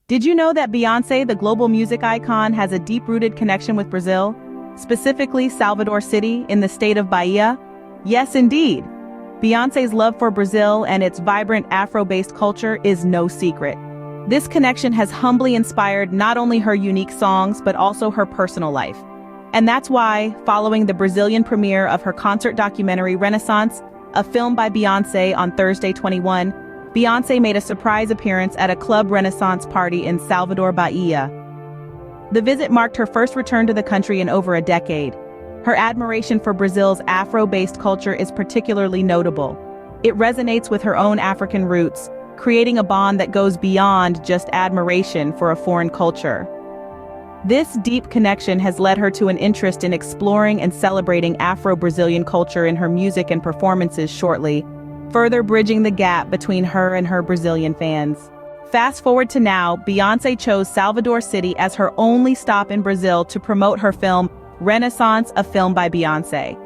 Did you know that Beyoncé, the global music icon, has a deep-rooted connection with Brazil? Specifically, Salvador City in the state of Bahia? Yes, indeed. Beyoncé's love for Brazil and its vibrant Afro-based culture is no secret. This connection has humbly inspired not only her unique songs, but also her personal life. And that's why, following the Brazilian premiere of her concert documentary Renaissance, a film by Beyoncé on Thursday 21, Beyoncé made a surprise appearance at a Club Renaissance party in Salvador, Bahia. The visit marked her first return to the country in over a decade. Her admiration for Brazil's Afro-based culture is particularly notable. It resonates with her own African roots, creating a bond that goes beyond just admiration for a foreign culture. This deep connection has led her to an interest in exploring and celebrating Afro-Brazilian culture in her music and performances shortly, further bridging the gap between her and her Brazilian fans. Fast forward to now, Beyoncé chose Salvador City as her only stop in Brazil to promote her film Renaissance, a film by Beyoncé.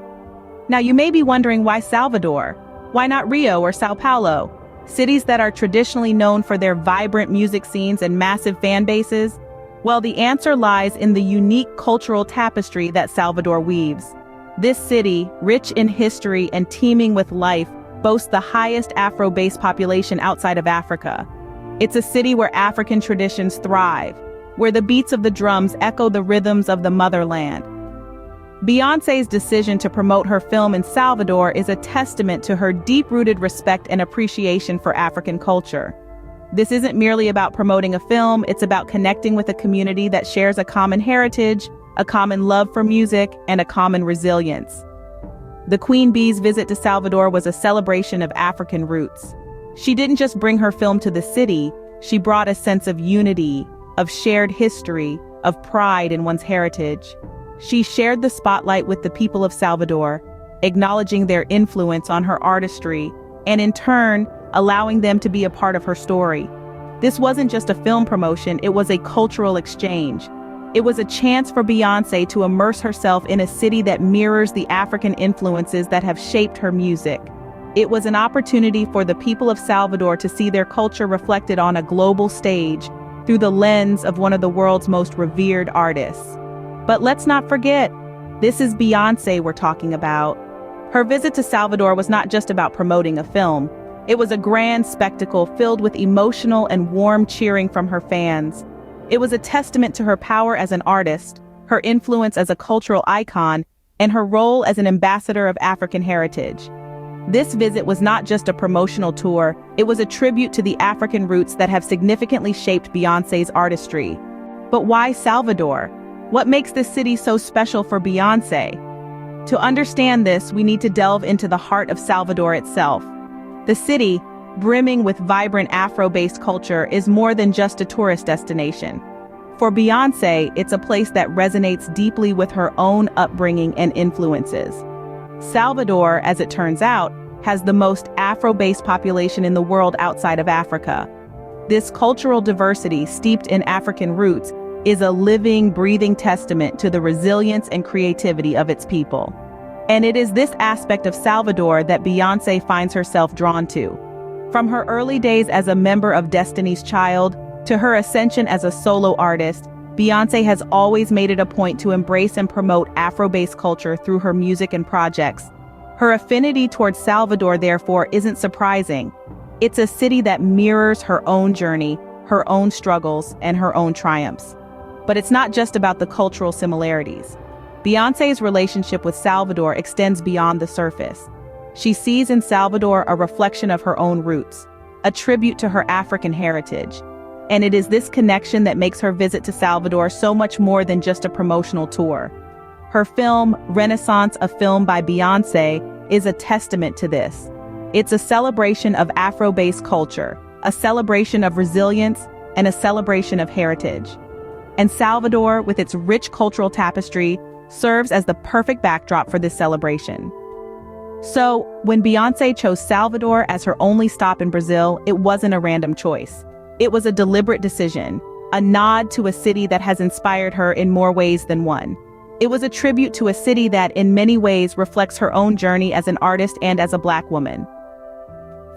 Now you may be wondering, why Salvador? Why not Rio or Sao Paulo? Cities that are traditionally known for their vibrant music scenes and massive fan bases? Well, the answer lies in the unique cultural tapestry that Salvador weaves. This city, rich in history and teeming with life, boasts the highest Afro-based population outside of Africa. It's a city where African traditions thrive, where the beats of the drums echo the rhythms of the motherland. Beyoncé's decision to promote her film in Salvador is a testament to her deep-rooted respect and appreciation for African culture. This isn't merely about promoting a film, it's about connecting with a community that shares a common heritage, a common love for music, and a common resilience. The Queen Bee's visit to Salvador was a celebration of African roots. She didn't just bring her film to the city, she brought a sense of unity, of shared history, of pride in one's heritage. She shared the spotlight with the people of Salvador, acknowledging their influence on her artistry, and in turn, allowing them to be a part of her story. This wasn't just a film promotion, it was a cultural exchange. It was a chance for Beyoncé to immerse herself in a city that mirrors the African influences that have shaped her music. It was an opportunity for the people of Salvador to see their culture reflected on a global stage through the lens of one of the world's most revered artists. But let's not forget, this is Beyoncé we're talking about. Her visit to Salvador was not just about promoting a film. It was a grand spectacle filled with emotional and warm cheering from her fans. It was a testament to her power as an artist, her influence as a cultural icon, and her role as an ambassador of African heritage. This visit was not just a promotional tour, it was a tribute to the African roots that have significantly shaped Beyoncé's artistry. But why Salvador? What makes this city so special for Beyoncé? To understand this, we need to delve into the heart of Salvador itself. The city, brimming with vibrant Afro-based culture, is more than just a tourist destination. For Beyoncé, it's a place that resonates deeply with her own upbringing and influences. Salvador, as it turns out, has the most Afro-based population in the world outside of Africa. This cultural diversity, steeped in African roots, is a living, breathing testament to the resilience and creativity of its people. And it is this aspect of Salvador that Beyoncé finds herself drawn to. From her early days as a member of Destiny's Child to her ascension as a solo artist, Beyoncé has always made it a point to embrace and promote Afro-based culture through her music and projects. Her affinity towards Salvador, therefore, isn't surprising. It's a city that mirrors her own journey, her own struggles, and her own triumphs. But it's not just about the cultural similarities. Beyoncé's relationship with Salvador extends beyond the surface. She sees in Salvador a reflection of her own roots, a tribute to her African heritage. And it is this connection that makes her visit to Salvador so much more than just a promotional tour. Her film, Renaissance, a film by Beyoncé, is a testament to this. It's a celebration of Afro-based culture, a celebration of resilience, and a celebration of heritage. And Salvador, with its rich cultural tapestry, serves as the perfect backdrop for this celebration. So, when Beyoncé chose Salvador as her only stop in Brazil, it wasn't a random choice. It was a deliberate decision, a nod to a city that has inspired her in more ways than one. It was a tribute to a city that, in many ways, reflects her own journey as an artist and as a Black woman.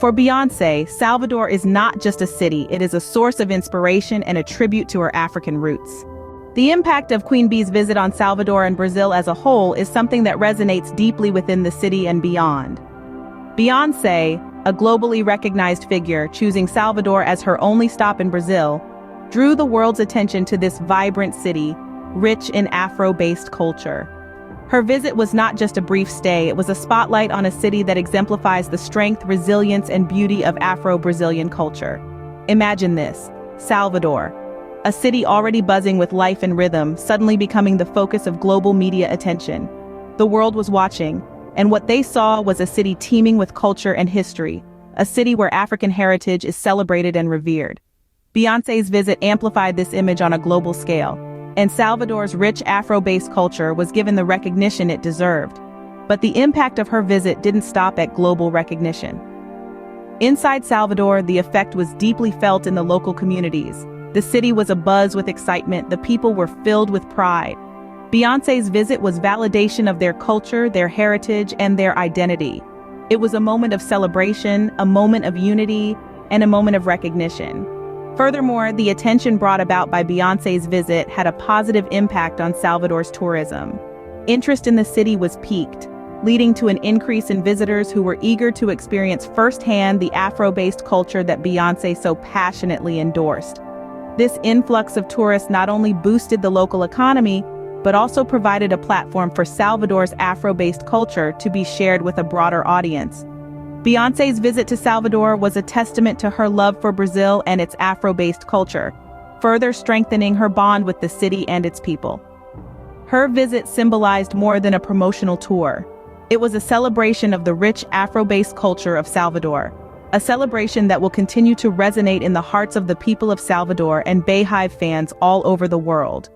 For Beyoncé, Salvador is not just a city, it is a source of inspiration and a tribute to her African roots. The impact of Queen Bee's visit on Salvador and Brazil as a whole is something that resonates deeply within the city and beyond. Beyoncé, a globally recognized figure, choosing Salvador as her only stop in Brazil, drew the world's attention to this vibrant city, rich in Afro-based culture. Her visit was not just a brief stay, it was a spotlight on a city that exemplifies the strength, resilience, and beauty of Afro-Brazilian culture. Imagine this: Salvador, a city already buzzing with life and rhythm, suddenly becoming the focus of global media attention. The world was watching, and what they saw was a city teeming with culture and history, a city where African heritage is celebrated and revered. Beyoncé's visit amplified this image on a global scale, and Salvador's rich Afro-based culture was given the recognition it deserved. But the impact of her visit didn't stop at global recognition. Inside Salvador, the effect was deeply felt in the local communities. The city was abuzz with excitement, the people were filled with pride. Beyoncé's visit was validation of their culture, their heritage, and their identity. It was a moment of celebration, a moment of unity, and a moment of recognition. Furthermore, the attention brought about by Beyoncé's visit had a positive impact on Salvador's tourism. Interest in the city was piqued, leading to an increase in visitors who were eager to experience firsthand the Afro-based culture that Beyoncé so passionately endorsed. This influx of tourists not only boosted the local economy, but also provided a platform for Salvador's Afro-based culture to be shared with a broader audience. Beyoncé's visit to Salvador was a testament to her love for Brazil and its Afro-based culture, further strengthening her bond with the city and its people. Her visit symbolized more than a promotional tour. It was a celebration of the rich Afro-based culture of Salvador, a celebration that will continue to resonate in the hearts of the people of Salvador and Bayhive fans all over the world.